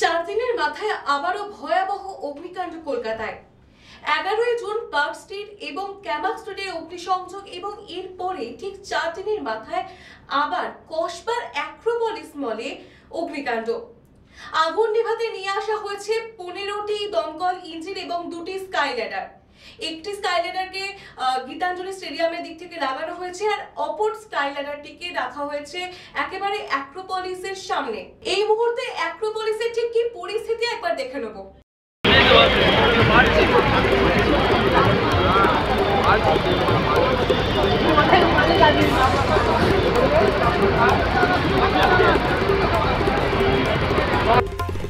চার দিনের মাথায় আবারও ভয়াবহ অগ্নিকাণ্ড কলকাতায়। 11ই জুন পার্ক স্ট্রিট এবং ক্যামাক স্ট্রিটের অগ্নিসংযোগ এবং এরপরে ঠিক 4 দিনের মাথায় আবার কসবার অ্যাক্রোপলিস মলে অগ্নিকাণ্ড। আগুন নেভাতে নিয়ে আসা হয়েছে 15টি দমকল ইঞ্জিন এবং 2টি স্কাইল্যাডার। একটি স্কাইল্যাডারকে গীতাঞ্জলি স্টেডিয়ামের দিক থেকে লাগানো হয়েছে আর অপর স্কাইল্যাডারটিকে রাখা হয়েছে একেবারে অ্যাক্রোপলিসের সামনে। এই মুহূর্তে অ্যাক্রোপলিসের ঠিক কি পরিস্থিতি একবার দেখে নেব।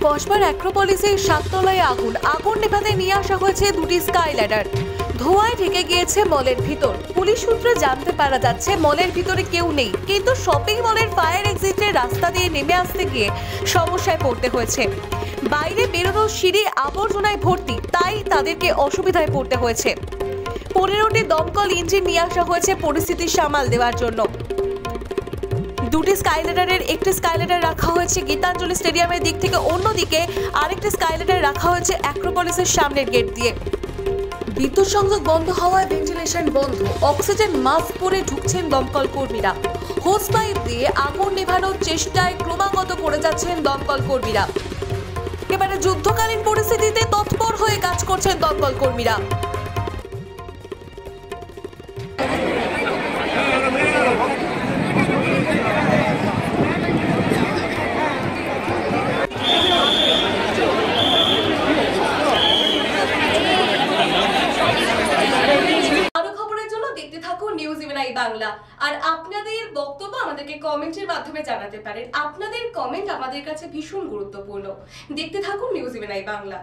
কসবার অ্যাক্রোপলিসের 7 তলায় আগুন নেভাতে নিয়ে আসা হয়েছে 2টি স্কাইল্যাডার। ধোঁয়ায় ঢেকে গিয়েছে মলের ভিতর। পুলিশ সূত্রে জানতে পারা যাচ্ছে মলের ভিতরে কেউ নেই, কিন্তু শপিং মলের ফায়ার এক্সিটের রাস্তা দিয়ে নেমে আসতে গিয়ে সমস্যায় পড়তে হয়েছে। বাইরে বেরোনোর সিঁড়ি আবর্জনায় ভর্তি, তাই তাদেরকে অসুবিধায় পড়তে হয়েছে। 15টি দমকল ইঞ্জিন নিয়ে আসা হয়েছে পরিস্থিতি সামাল দেওয়ার জন্য। 2টি স্কাইল্যাডারের একটি স্কাইল্যাডার রাখা হয়েছে গীতাঞ্জলি স্টেডিয়ামের দিক থেকে, অন্যদিকে আরেকটি স্কাইল্যাডার রাখা হয়েছে অ্যাক্রোপলিসের সামনের গেট দিয়ে। বিদ্যুৎ সংযোগ বন্ধ হওয়ায় ভেন্টিলেশন বন্ধ, অক্সিজেন মাস্ক পরে ঢুকছেন দমকল কর্মীরা। হোস পাইপ দিয়ে আগুন নেভানোর চেষ্টায় ক্রমাগত পড়ে যাচ্ছেন দমকল কর্মীরা। এবারে যুদ্ধকালীন পরিস্থিতিতে তৎপর হয়ে কাজ করছেন দমকল কর্মীরা। নিউজ11 বাংলা। আর আপনাদের বক্তব্য আমাদেরকে কমেন্টের মাধ্যমে জানাতে পারেন। আপনাদের কমেন্ট আমাদের কাছে ভীষণ গুরুত্বপূর্ণ। দেখতে থাকুন নিউজ11 বাংলা।